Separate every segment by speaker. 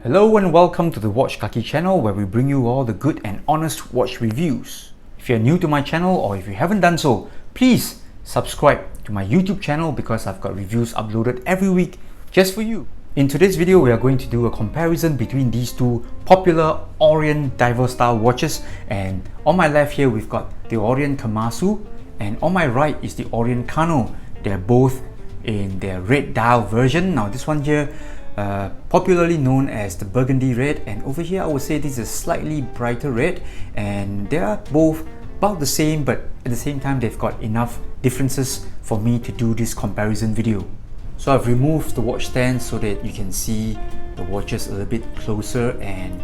Speaker 1: Hello and welcome to the Watch Kaki channel, where we bring you all the good and honest watch reviews. If you're new to my channel or if you haven't done so, please subscribe to my YouTube channel because I've got reviews uploaded every week just for you. In today's video, we are going to do a comparison between these two popular Orient Divers style watches, and on my left here we've got the Orient Kamasu, and on my right is the Orient Kanno. They're both in their red dial version. Now this one here, popularly known as the burgundy red, and over here I would say this is slightly brighter red, and they are both about the same, but at the same time they've got enough differences for me to do this comparison video. So I've removed the watch stand so that you can see the watches a little bit closer, and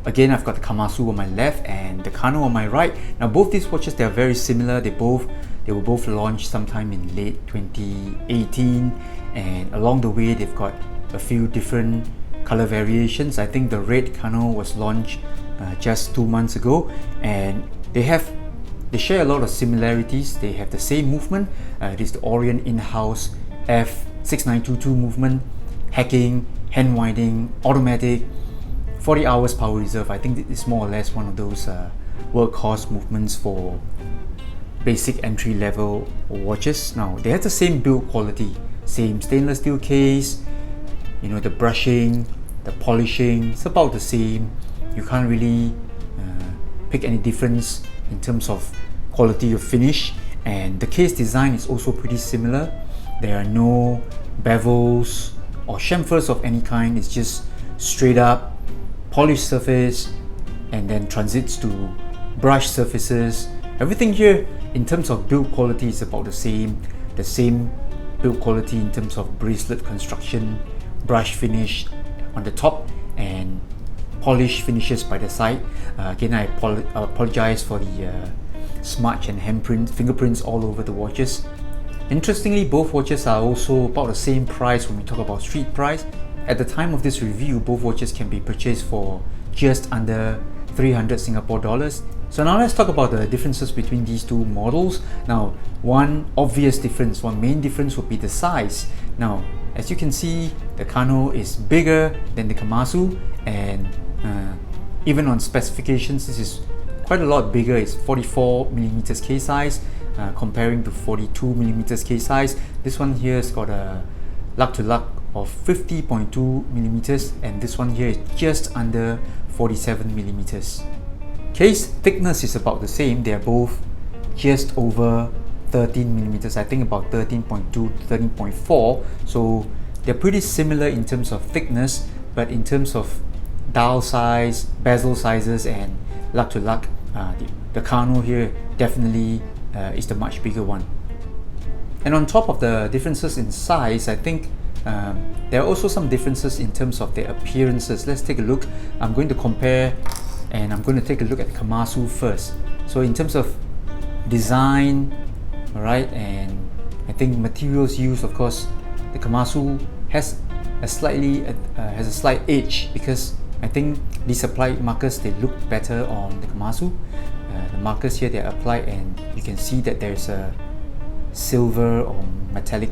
Speaker 1: again I've got the Kamasu on my left and the Kanno on my right. Now both these watches, they are very similar. They were both launched sometime in late 2018, and along the way they've got a few different color variations. I think the red Kanno was launched just 2 months ago, and they share a lot of similarities. They have the same movement. It is the Orient in-house F6922 movement, hacking, hand winding, automatic, 40 hours power reserve. I think it's more or less one of those workhorse movements for basic entry level watches. Now they have the same build quality, same stainless steel case. You know, the brushing, the polishing, it's about the same. You can't really pick any difference in terms of quality of finish, and the case design is also pretty similar. There are no bevels or chamfers of any kind. It's just straight up polished surface and then transits to brush surfaces. Everything here in terms of build quality is about the same build quality in terms of bracelet construction, brush finish on the top, and polish finishes by the side. Again, I apologize for the smudge and fingerprints all over the watches. Interestingly, both watches are also about the same price when we talk about street price. At the time of this review, both watches can be purchased for just under 300 Singapore dollars. So now let's talk about the differences between these two models. Now, one main difference would be the size. Now, as you can see, the Kanno is bigger than the Kamasu, and even on specifications, this is quite a lot bigger. It's 44mm case size, comparing to 42mm case size. This one here has got a lug-to-lug of 50.2mm, and this one here is just under 47mm. Case thickness is about the same. They are both just over 13mm, I think about 13.2 to 13.4, so they're pretty similar in terms of thickness, but in terms of dial size, bezel sizes, and lug-to-lug, the Kanno here definitely is the much bigger one. And on top of the differences in size, I think there are also some differences in terms of their appearances. Let's take a look. I'm going to compare, and I'm going to take a look at the Kamasu first. So in terms of design, alright, and I think materials used, of course, the Kamasu has a slight edge, because I think these applied markers, they look better on the Kamasu. The markers here, they are applied, and you can see that there's a silver or metallic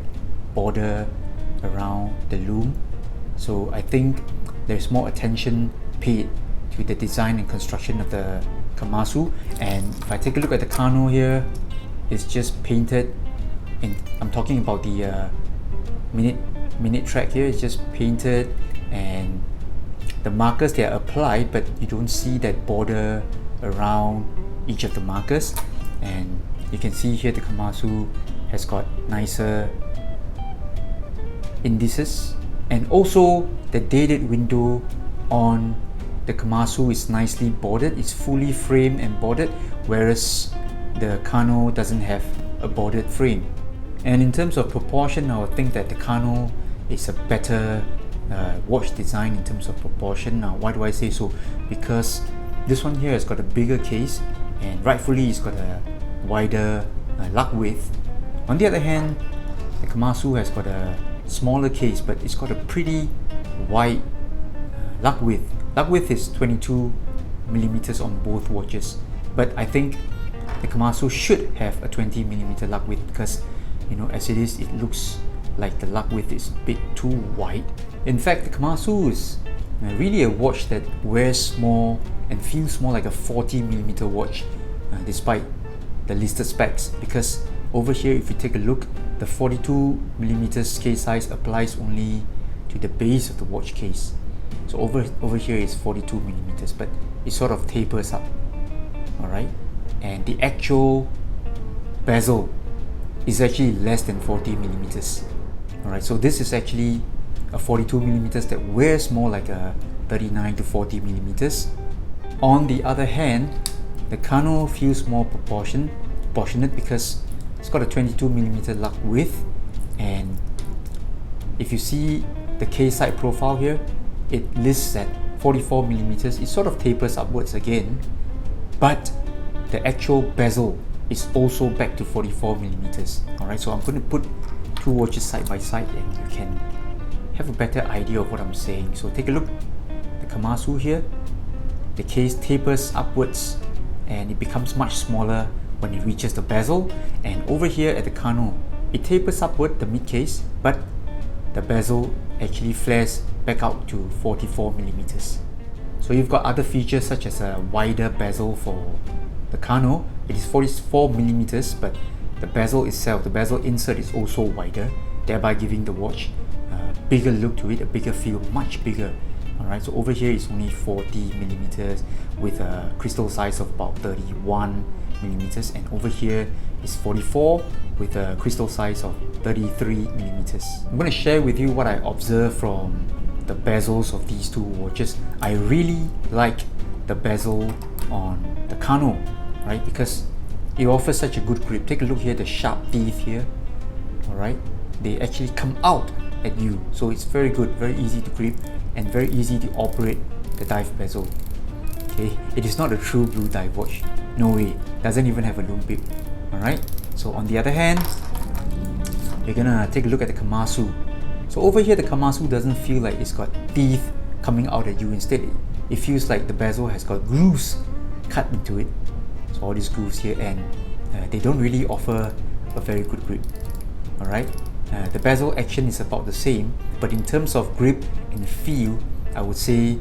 Speaker 1: border around the loom. So I think there's more attention paid to the design and construction of the Kamasu. And if I take a look at the Kanno here, it's just painted, and I'm talking about the minute track here. It's just painted, and the markers, they are applied, but you don't see that border around each of the markers. And you can see here the Kamasu has got nicer indices, and also the dated window on the Kamasu is nicely bordered. It's fully framed and bordered, whereas the Kanno doesn't have a bordered frame. And in terms of proportion, I would think that the Kanno is a better watch design in terms of proportion. Now, why do I say so? Because this one here has got a bigger case, and rightfully it's got a wider lug width. On the other hand, the Kamasu has got a smaller case, but it's got a pretty wide lug width. Lug width is 22mm on both watches, but I think the Kamasu should have a 20mm lug width, because, you know, as it is, it looks like the lug width is a bit too wide. In fact, the Kamasu is Really a watch that wears more and feels more like a 40mm watch, despite the listed specs, because over here if you take a look, the 42mm case size applies only to the base of the watch case. So over here is 42mm, but it sort of tapers up. Alright, and the actual bezel is actually less than 40mm. Alright, so this is actually a 42mm that wears more like a 39 to 40mm. On the other hand, the Kanno feels more proportionate because it's got a 22mm lug width, and if you see the case side profile here, it lists at 44mm. It sort of tapers upwards again, but the actual bezel is also back to 44mm. Alright, so I'm going to put two watches side by side and you can have a better idea of what I'm saying. So take a look, the Kamasu here, the case tapers upwards and it becomes much smaller when it reaches the bezel, and over here at the Kanno, it tapers upward, the mid case, but the bezel actually flares back out to 44mm. So you've got other features such as a wider bezel for the Kanno. It is 44mm, but the bezel itself, the bezel insert is also wider, thereby giving the watch a bigger look to it, a bigger feel, much bigger. Alright, so over here is only 40mm with a crystal size of about 31mm, and over here is 44 with a crystal size of 33mm. I'm going to share with you what I observed from the bezels of these two watches. I really like the bezel on the Kanno, right, because it offers such a good grip. Take a look here, the sharp teeth here, alright, they actually come out at you, so it's very good, very easy to grip and very easy to operate the dive bezel. Okay, it is not a true blue dive watch, no way, doesn't even have a loom bib. Alright, so on the other hand, you're gonna take a look at the Kamasu. So over here the Kamasu doesn't feel like it's got teeth coming out at you. Instead it feels like the bezel has got grooves cut into it. So all these grooves here, and they don't really offer a very good grip. Alright, the bezel action is about the same, but in terms of grip and feel, I would say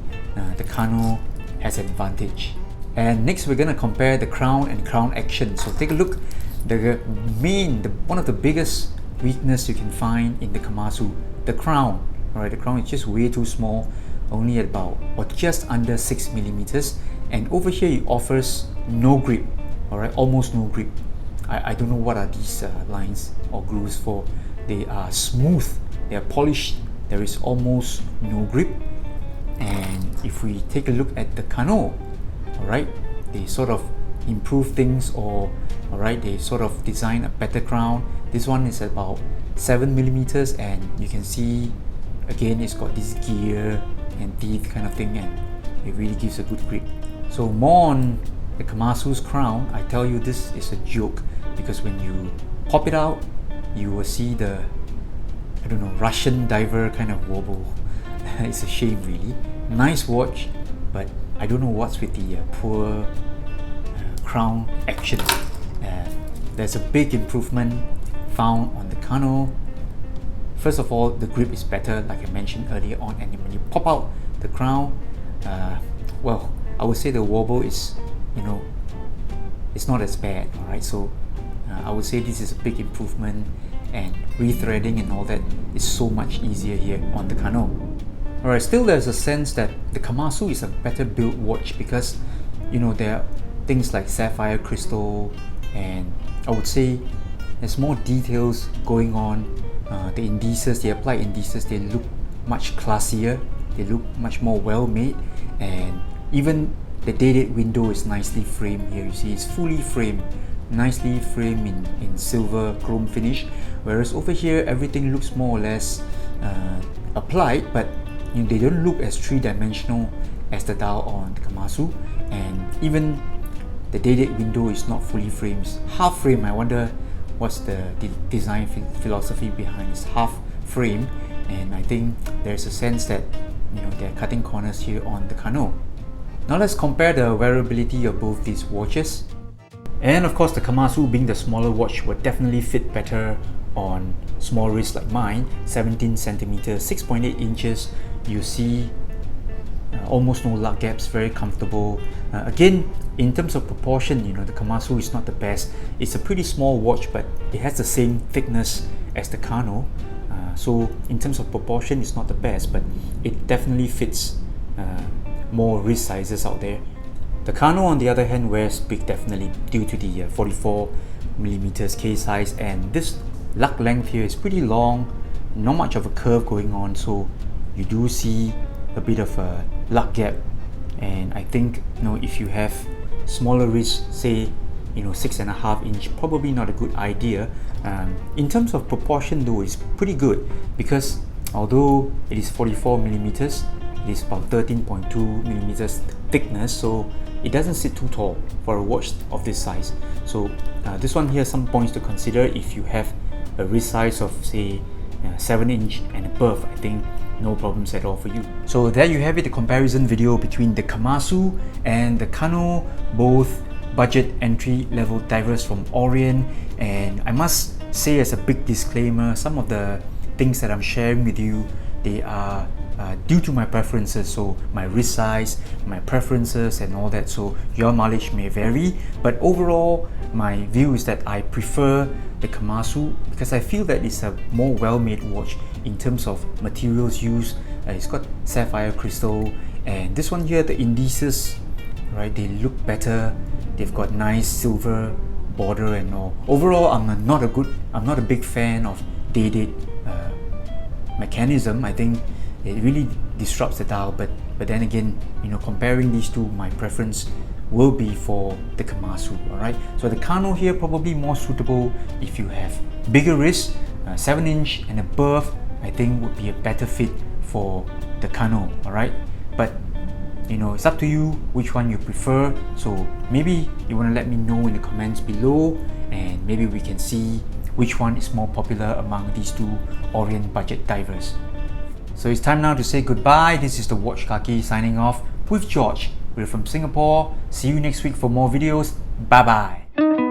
Speaker 1: the Kanno has an advantage. And next we're gonna compare the crown and crown action. So take a look, one of the biggest weakness you can find in the Kamasu, the crown. Alright, the crown is just way too small, only at about or just under 6mm, and over here it offers no grip. Alright, almost no grip. I don't know what are these lines or grooves for. They are smooth, they are polished, there is almost no grip. And if we take a look at the Kanno, alright, they sort of improve things, or alright, they sort of design a better crown. This one is about 7mm, and you can see again it's got this gear and teeth kind of thing, and it really gives a good grip. So more on the Kamasu's crown, I tell you this is a joke, because when you pop it out, you will see the, I don't know, Russian diver kind of wobble. It's a shame really. Nice watch, but I don't know what's with the poor crown action. There's a big improvement found on the Kanno. First of all, the grip is better, like I mentioned earlier on, and when you pop out the crown, well, I would say the wobble is, you know, it's not as bad. Alright, so I would say this is a big improvement, and rethreading and all that is so much easier here on the Kanno. Alright, still there's a sense that the Kamasu is a better built watch, because you know there are things like sapphire crystal, and I would say there's more details going on. The indices, the applied indices, they look much classier, they look much more well made, and even the dated window is nicely framed here. You see it's fully framed, nicely framed in silver chrome finish, whereas over here everything looks more or less applied, but you know, they don't look as three-dimensional as the dial on the Kamasu. And even the dated window is not fully framed, it's half frame. I wonder what's the design philosophy behind this half frame, and I think there's a sense that, you know, they're cutting corners here on the Kanno. Now let's compare the wearability of both these watches. And of course the Kamasu, being the smaller watch, would definitely fit better on small wrists like mine, 17cm, 6.8 inches. You see almost no lug gaps, very comfortable. Again, in terms of proportion, the Kamasu is not the best. It's a pretty small watch, but it has the same thickness as the Kanno. So in terms of proportion, it's not the best, but it definitely fits more wrist sizes out there. The Kanno, on the other hand, wears big, definitely, due to the 44mm case size, and this lug length here is pretty long, not much of a curve going on, so you do see a bit of a lug gap. And I think if you have smaller wrists, say 6.5 inch, probably not a good idea. In terms of proportion though, it's pretty good, because although it is 44mm, it is about 13.2mm thickness, so it doesn't sit too tall for a watch of this size. So this one here, some points to consider if you have a wrist size of say 7 inch and above. I think no problems at all for you. So there you have it, the comparison video between the Kamasu and the Kanno, both budget entry level divers from Orient. And I must say, as a big disclaimer, some of the things that I'm sharing with you, they are due to my preferences, so my wrist size, my preferences and all that, so your mileage may vary, but overall my view is that I prefer the Kamasu because I feel that it's a more well-made watch in terms of materials used. It's got sapphire crystal, and this one here, the indices, right, they look better. They've got nice silver border and all. Overall, I'm not a big fan of day-date mechanism. I think it really disrupts the dial, but then again, comparing these two, my preference will be for the Kamasu. Alright, so the Kanno here probably more suitable if you have bigger wrists, 7 inch and above. I think would be a better fit for the Kanno. Alright, but it's up to you which one you prefer. So maybe you want to let me know in the comments below, and maybe we can see which one is more popular among these two Orient budget divers. So it's time now to say goodbye. This is the Watch Kaki signing off with George. We're from Singapore. See you next week for more videos. Bye bye.